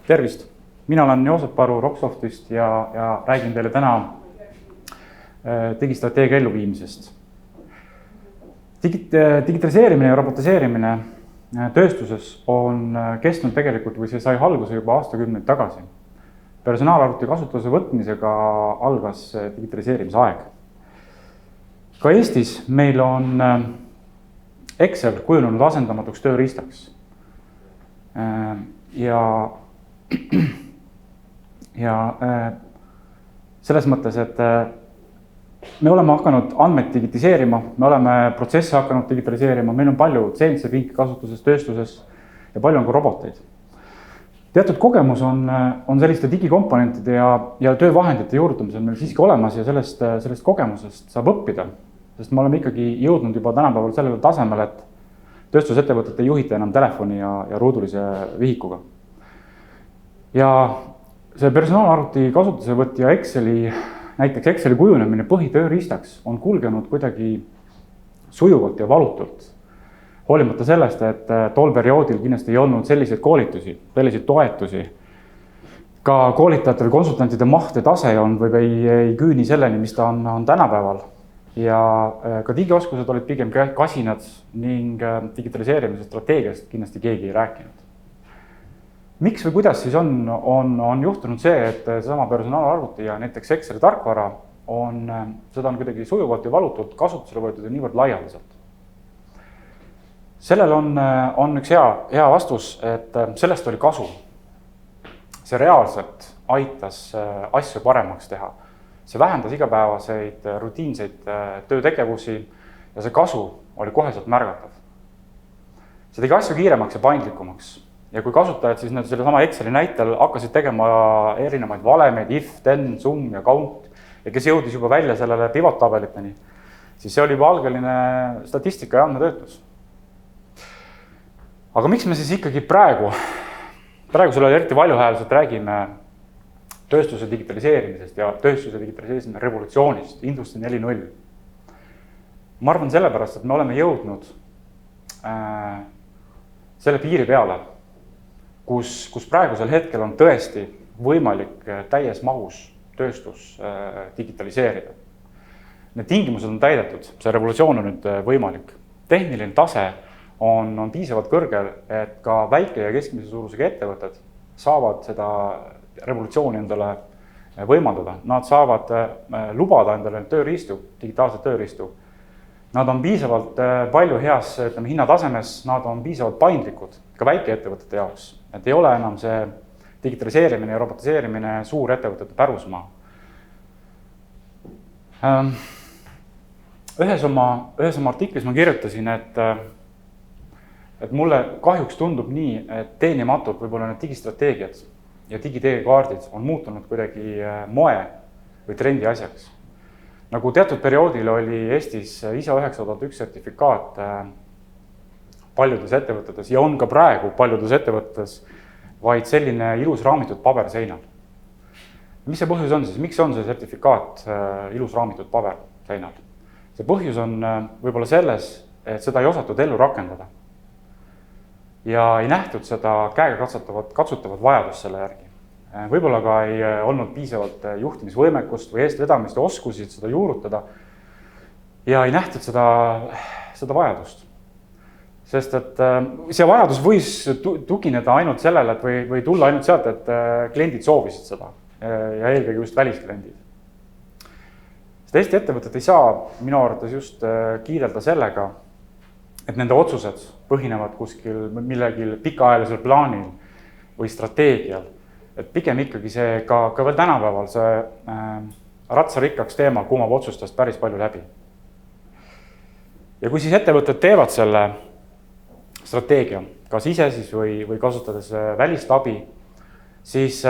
Tervist! Mina olen Joosep Paru Rocksoftist ja räägin teile täna digistrateegia elluviimisest. Digitaliseerimine ja robotiseerimine tööstuses on kestnud tegelikult või see sai alguse juba aastakümneid tagasi. Personaalarvuti kasutuse võtmisega algas digitaliseerimise aeg. Ka Eestis meil on Excel kujunenud asendamatuks tööriistaks. Ja selles mõttes, et me oleme hakanud andmeid digitiseerima, me oleme protsesse hakanud digitaliseerima, meil on palju CNC-pinki kasutuses tööstuses ja palju on ka roboteid. Teatud kogemus on selliste digikomponentide ja töövahendite juurutamisel meil siiski olemas ja sellest kogemusest saab õppida, sest me oleme ikkagi jõudnud juba tänapäeval sellele tasemel, et tööstusettevõtted ei juhita enam telefoni ja ruudulise vihikuga. Ja see personaalarvuti kasutusevõtt ja näiteks Exceli kujunemine põhitööriistaks on kulgenud kuidagi sujuvalt ja valutult. Hoolimata sellest, et tol perioodil kindlasti ei olnud selliseid koolitusi, selliseid toetusi. Ka koolitajatel konsultantide maht ja tase on või ei küüni selleni, mis ta on tänapäeval. Ja ka digioskused olid pigem kasinad ning digitaliseerimise strateegiast kindlasti keegi ei rääkinud. Miks või kuidas siis on juhtunud see, et seesama personaalarvuti ja näiteks Exceli tarkvara seda on kuidagi sujuvalt ja valutult kasutusele võetud ja niivõrd laialdaselt? Sellel on üks hea vastus, et sellest oli kasu. See reaalselt aitas asju paremaks teha. See vähendas igapäevaseid rutiinseid töötegevusi ja see kasu oli koheselt märgatav. See tegi asju kiiremaks ja paindlikumaks. Ja kui kasutajad siis selle sama Exceli näitel hakkasid tegema erinevaid valemeid, if, then, sum ja count ja kes jõudis juba välja sellele pivot-tabeliteni, siis see oli juba algeline statistika ja andmetöötlus. Aga miks me siis ikkagi praegu selle eriti valjuhäälselt räägime tööstuse digitaliseerimisest ja tööstuse digitaliseerimise revolutsioonist, Industry 4.0? Ma arvan sellepärast, et me oleme jõudnud selle piiri peale, kus praegusel hetkel on tõesti võimalik täies mahus tööstus digitaliseerida. Need tingimused on täidetud, see revolutsioon on nüüd võimalik. Tehniline tase on piisavalt kõrgel, et ka väike ja keskmise suurusega ettevõtted saavad seda revolutsiooni endale võimaldada. Nad saavad lubada endale tööriistu, digitaalset tööriistu. Nad on piisavalt palju heas hinnatasemes, nad on piisavalt paindlikud ka väikeettevõtete jaoks. Et ei ole enam see digitaliseerimine ja robotiseerimine suur ettevõtete pärusmaa. Ühes oma artiklis ma kirjutasin, et mulle kahjuks tundub nii, et teenimatult võib-olla need digistrateegiad ja digiteekaardid on muutunud kuidagi moe või trendi asjaks. Nagu teatud perioodil oli Eestis ISO 9001 sertifikaat paljudes ettevõtetes ja on ka praegu paljudes ettevõtetes vaid selline ilus raamitud paber seinal. Mis see põhjus on siis? Miks on see sertifikaat ilus raamitud paber seinal? See põhjus on võib-olla selles, et seda ei osatud ellu rakendada. Ja ei nähtud seda käega katsutavat vajadust selle järgi. Võib-olla ka ei olnud piisavalt juhtimisvõimekust või eestvedamist ja oskusid seda juurutada ja ei nähtud seda vajadust. Sest et see vajadus võis tugineda ainult sellele, või tulla ainult sealt, et kliendid soovisid seda ja eelkõige just väliskliendid. Sest Eesti ettevõtted ei saa minu arvates just kiidelda sellega, et nende otsused põhinevad kuskil millegil pikaajalisel plaanil või strateegial. Et pigem ikkagi see ka veel tänapäeval see ratsarikkaks teema kumab otsustest päris palju läbi. Ja kui siis ettevõtted teevad selle strateegia, kas ise siis või kasutades välist abi, siis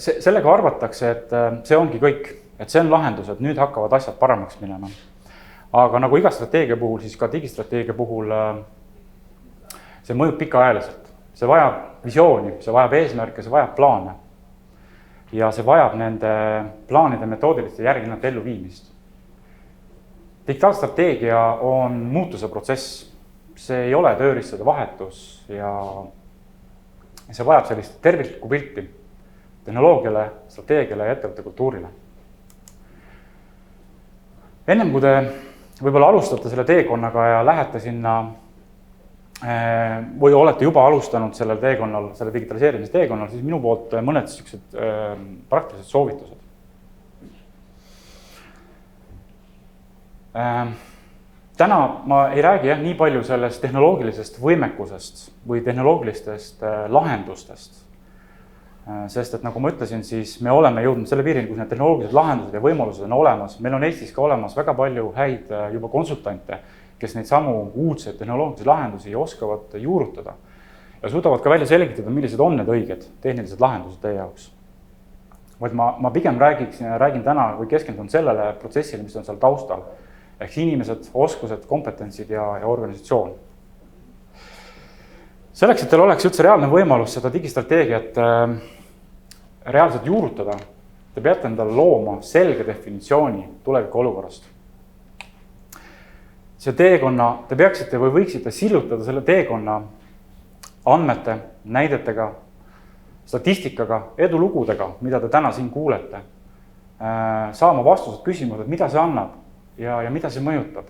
sellega arvatakse, et see ongi kõik, et see on lahendus, et nüüd hakkavad asjad paremaks minema. Aga nagu iga strateegia puhul, siis ka digistrateegia puhul see mõjub pikaajaliselt. See vajab visiooni, see vajab eesmärke, see vajab plaane. Ja see vajab nende plaanide metoodiliste järgnevat elluviimist. Digitaalstrateegia on muutuse protsess. see ei ole tööriistade vahetus ja see vajab sellist terviklikku pilti tehnoloogiale, strateegiale ja ettevõtte kultuurile. Ennem kui te võib-olla alustate selle teekonnaga ja lähete sinna või olete juba alustanud sellel teekonnal, selle digitaliseerimise teekonnal, siis minu poolt mõned sellised praktilised soovitused. Täna ma ei räägi nii palju sellest tehnoloogilisest võimekusest või tehnoloogilistest lahendustest. Sest et nagu ma ütlesin, siis me oleme jõudnud selle piirini, kus need tehnoloogilised lahendused ja võimalused on olemas. Meil on Eestis ka olemas väga palju häid juba konsultante, kes neid samu uudseid tehnoloogilisi lahendusi oskavad juurutada ja suudavad ka välja selgitada, millised on need õiged tehnilised lahendused teie jaoks. Vaid ma pigem räägin täna või keskendun sellele protsessile, mis on seal taustal. Ehk inimesed, oskused, kompetentsid ja organisatsioon. Selleks, et teil oleks üldse reaalne võimalus seda digistrateegiat reaalselt juurutada, te peate endale looma selge definitsiooni tuleviku olukorrast. See teekonna, te peaksite või võiksite sillutada selle teekonna andmete, näidetega, statistikaga, edulugudega, mida te täna siin kuulete, saama vastused küsimused, mida see annab ja mida see mõjutab.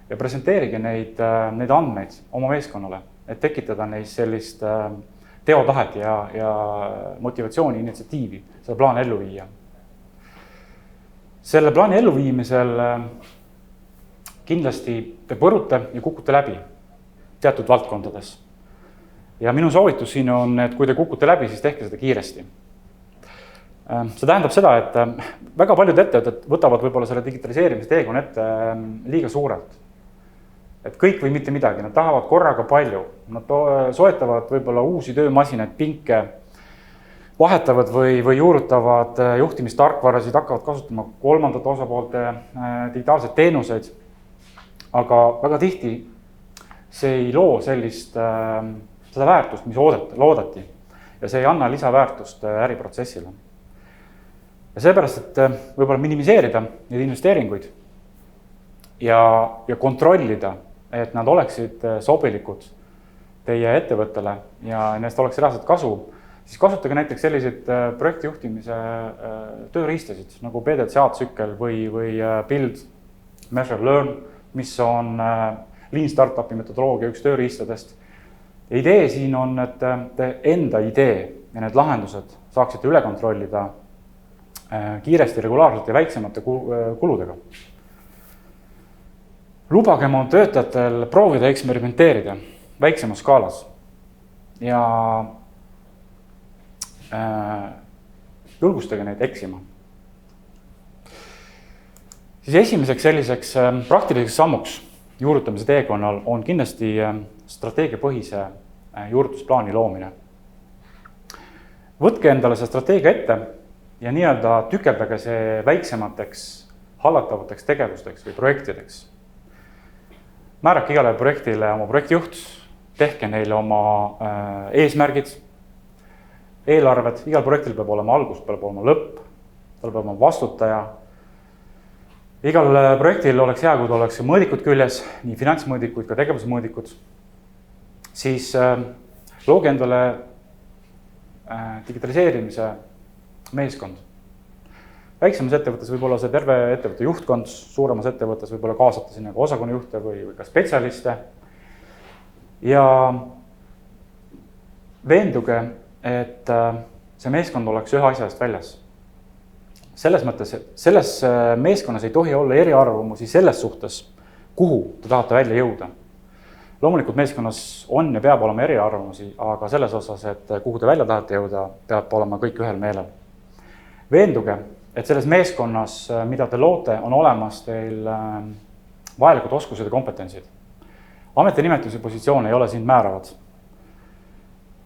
Ja presenteerige neid andmeid oma meeskonnale, et tekitada neis sellist teotahet ja motivatsiooni, initsiatiivi, selle plaani ellu viia. Selle plaani elluviimisel kindlasti te põrute ja kukute läbi teatud valdkondades. Ja minu soovitus siin on, et kui te kukute läbi, siis tehke seda kiiresti. See tähendab seda, et väga paljud ettevõtted võtavad võib-olla selle digitaliseerimise teekonna ette liiga suurelt. Et kõik või mitte midagi, nad tahavad korraga palju. Nad soetavad võib-olla uusi töömasinaid, pinke, vahetavad või juurutavad juhtimistarkvarasid, hakkavad kasutama kolmandate osapoolte digitaalseid teenuseid. Aga väga tihti see ei loo seda väärtust, mis loodati. Ja see ei anna lisaväärtust äriprotsessile. Ja seepärast, et võib-olla minimiseerida neid investeeringuid ja kontrollida, et nad oleksid sobilikud teie ettevõttele ja nendest oleks reaalselt kasu, siis kasutage näiteks selliseid projektijuhtimise tööriistasid nagu PDCA-tsükkel või Build, Measure, Learn, mis on Lean Startupi metodoloogia üks tööriistadest. Idee siin on, et te enda idee ja need lahendused saaksite üle kontrollida kiiresti, regulaarselt ja väiksemate kuludega. Lubage oma töötajatel proovida eksperimenteerida väiksemas skaalas ja julgustage neid eksima. Siis esimeseks selliseks praktiliseks sammuks juurutamise teekonnal on kindlasti strateegiapõhise juurutusplaani loomine. Võtke endale see strateegia ette ja nii-öelda tükeldage see väiksemateks hallatavateks tegevusteks või projektideks. Määrake igale projektile oma projektijuht, tehke neile oma eesmärgid, eelarved, igal projektil peab olema algus, peab olema lõpp, tal peab olema vastutaja. Igal projektil oleks hea, kui oleks mõõdikud küljes, nii finantsmõõdikud ka tegevusmõõdikud. Siis looge endale digitaliseerimise meeskond. Väiksemas ettevõttes võib olla see terve ettevõtte juhtkond, suuremas ettevõttes võib olla kaasata sinna ka osakonnajuhte või ka spetsialiste. Ja veenduge, et see meeskond oleks ühe asja eest väljas. Selles mõttes, et selles meeskonnas ei tohi olla eriarvamusi selles suhtes, kuhu te tahate välja jõuda. Loomulikult meeskonnas on ja peab olema eriarvamusi, aga selles osas, et kuhu te välja tahate jõuda, peab olema kõik ühel meelel. Veenduge, et selles meeskonnas, mida te loote, on olemas teil vajalikud oskused ja kompetentsid. Ametinimetuse positsioon ei ole siin määravad.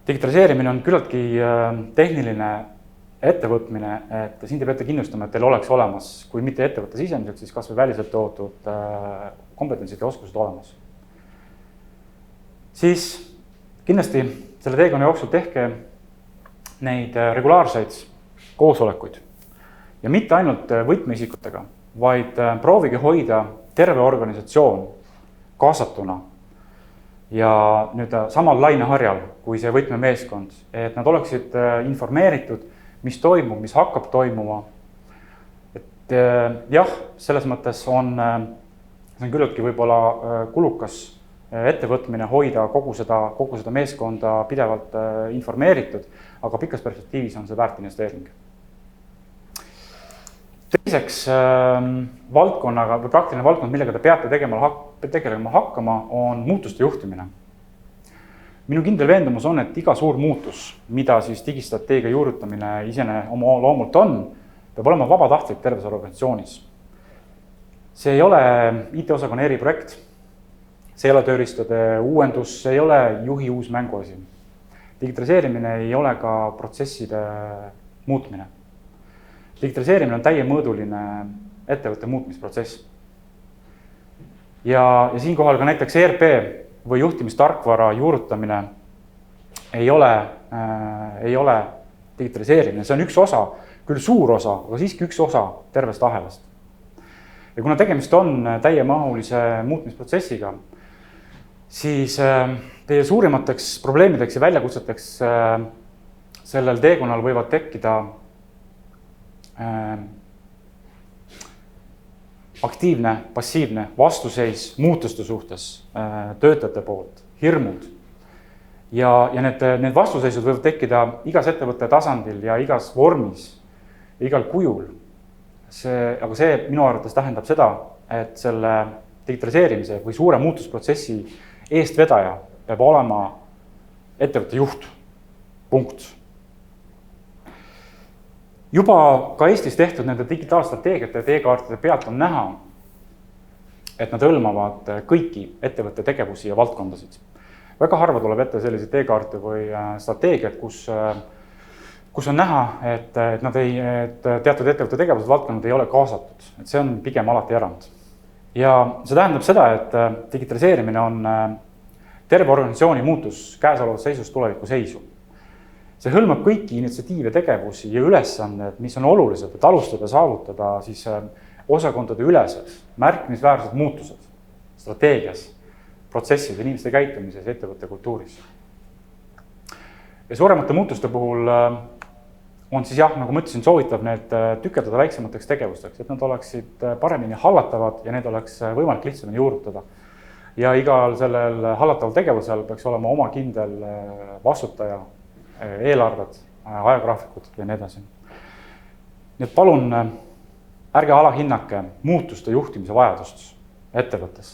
Digitaliseerimine on küllaltki tehniline ettevõtmine, et siin te peate kindlustama, et teil oleks olemas, kui mitte ettevõtte sisemiselt, siis kas või väliselt toodud kompetentsid ja oskused olemas. Siis kindlasti selle teekonna jooksul tehke neid regulaarseid koosolekuid. Ja mitte ainult võtmeisikutega, vaid proovige hoida terve organisatsioon kaasatuna ja nüüd samal laineharjal kui see võtmemeeskond, et nad oleksid informeeritud, mis toimub, mis hakkab toimuma. Et jah, selles mõttes on küllaltki võib-olla kulukas ettevõtmine hoida kogu seda meeskonda pidevalt informeeritud, aga pikas perspektiivis on see väärt investeering. Teiseks valdkonnaga või praktiline valdkond, millega te peate tegelema hakkama, on muutuste juhtimine. Minu kindel veendumus on, et iga suur muutus, mida siis digistrateegia juurutamine isene oma loomult on, peab olema vabatahtlik terves organisatsioonis. See ei ole IT-osakonna eriprojekt, see ei ole tööriistade uuendus, see ei ole juhi uus mänguasi. Digitaliseerimine ei ole ka protsesside muutmine. Digitaliseerimine on täiemõõduline ettevõtte muutmisprotsess. Ja siinkohal ka näiteks ERP või juhtimistarkvara juurutamine ei ole digitaliseerimine. See on üks osa, küll suur osa, aga siiski üks osa tervest ahelast. Ja kuna tegemist on täiemahulise muutmisprotsessiga, siis teie suurimateks probleemideks ja väljakutseteks sellel teekonnal võivad tekkida aktiivne, passiivne vastuseis muutuste suhtes töötajate poolt, hirmud. Ja need vastuseisud võivad tekkida igas ettevõtte tasandil ja igas vormis, igal kujul. Aga see minu arvates tähendab seda, et selle digitaliseerimise või suure muutusprotsessi eestvedaja peab olema ettevõtte juht. Punkt. Juba ka Eestis tehtud nende digitaalstrateegiate ja teekaartide pealt on näha, et nad hõlmavad kõiki ettevõtte tegevusi ja valdkondasid. Väga harva tuleb ette selliseid teekaarte või strateegiad, kus on näha, et teatud ettevõtte tegevused valdkonnad ei ole kaasatud. Et see on pigem alati erand. Ja see tähendab seda, et digitaliseerimine on terve organisatsiooni muutus käesolevast seisust tuleviku seisu. See hõlmab kõiki initsiatiive, tegevusi ja ülesanded, mis on olulised, et alustada, saavutada siis osakondade ülesed, märkimisväärsed muutused strateegias, protsessid, inimeste käitumises ja ettevõtte kultuuris. Ja suuremate muutuste puhul on siis jah, nagu ma ütlesin, soovitav need tükeldada väiksemateks tegevusteks, et nad oleksid paremini hallatavad ja need oleks võimalik lihtsamini juurutada. Ja igal sellel hallataval tegevusel peaks olema oma kindel vastutaja, eelarved, ajagraafikud ja nii edasi. Nii et palun ärge alahinnake muutuste juhtimise vajadust ettevõttes,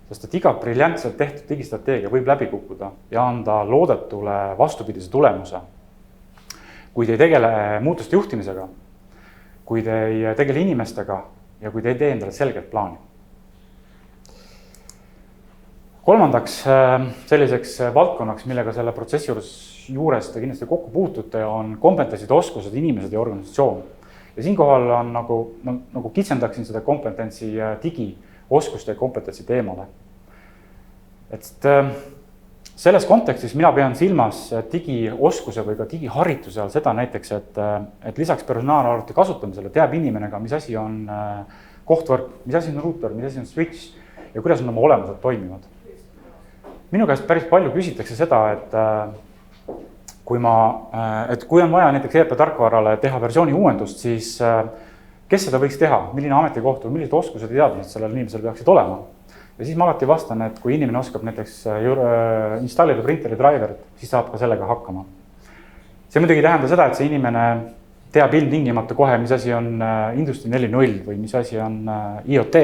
sest et iga briljantselt tehtud digistrateegia võib läbi kukkuda ja anda loodetule vastupidise tulemuse. Kui te ei tegele muutuste juhtimisega, kui te ei tegele inimestega ja kui te ei tee endale selget plaani. Kolmandaks selliseks valdkonnaks, millega selle protsessi juures te kindlasti kokku puutute, on kompetentsid, oskused, inimesed ja organisatsioon. Ja siinkohal on nagu kitsendaksin seda kompetentsi digioskuste ja kompetentsi teemale. Et selles kontekstis mina pean silmas digioskuse või ka digiharituse all seda näiteks, et lisaks personaalarvuti kasutamisele teab inimene ka, mis asi on kohtvõrk, mis asi on router, mis asi on switch ja kuidas on oma olemused toimivad. Minu käest päris palju küsitakse seda, et kui on vaja näiteks ERP tarkvarale teha versiooni uuendust, siis kes seda võiks teha, milline ametikoht või millised oskused ja teadmised sellel inimesel peaksid olema. Ja siis ma alati vastan, et kui inimene oskab näiteks installida printeri driverit, siis saab ka sellega hakkama. See muidugi ei tähenda seda, et see inimene teab ilmtingimata kohe, mis asi on Industry 4.0 või mis asi on IoT,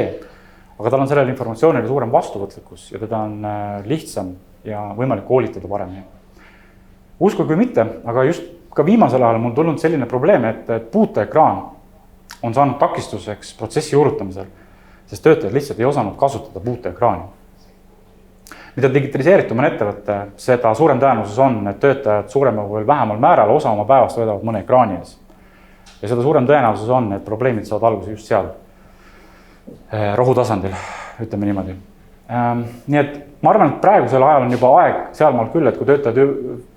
aga tal on sellele informatsioonile suurem vastuvõtlikkus ja teda on lihtsam ja võimalik koolitada paremini. Usku kui mitte, aga just ka viimasel ajal mul tulnud selline probleem, et puuteekraan on saanud takistuseks protsessi juurutamisel, sest töötajad lihtsalt ei osanud kasutada puuteekraani. Mida digitaliseeritum on ettevõtte, seda suurem tõenäosus on, et töötajad suuremal või vähemal määral osa oma päevast veedavad mõne ekraani ees. Ja seda suurem tõenäosus on, et probleemid saavad alguse just seal rohutasandil, ütleme niimoodi. Nii et ma arvan, et praegusel ajal on juba aeg sealmaal küll, et kui töötajad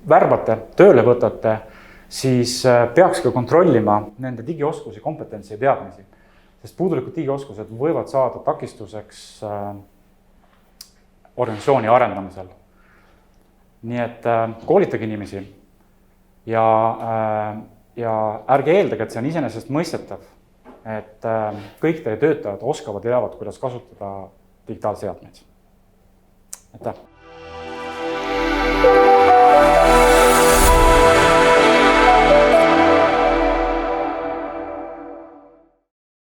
värbate, tööle võtate, siis peaks ka kontrollima nende digioskusi, kompetentsi ja teadmisi. Sest puudulikud digioskused võivad saada takistuseks organisatsiooni arendamisel. nii et koolitage inimesi ja ärge eeldage, et see on iseenesest mõistetav, et kõik teie töötajad oskavad ja teavad, kuidas kasutada digitaalseadmeid. Aitäh!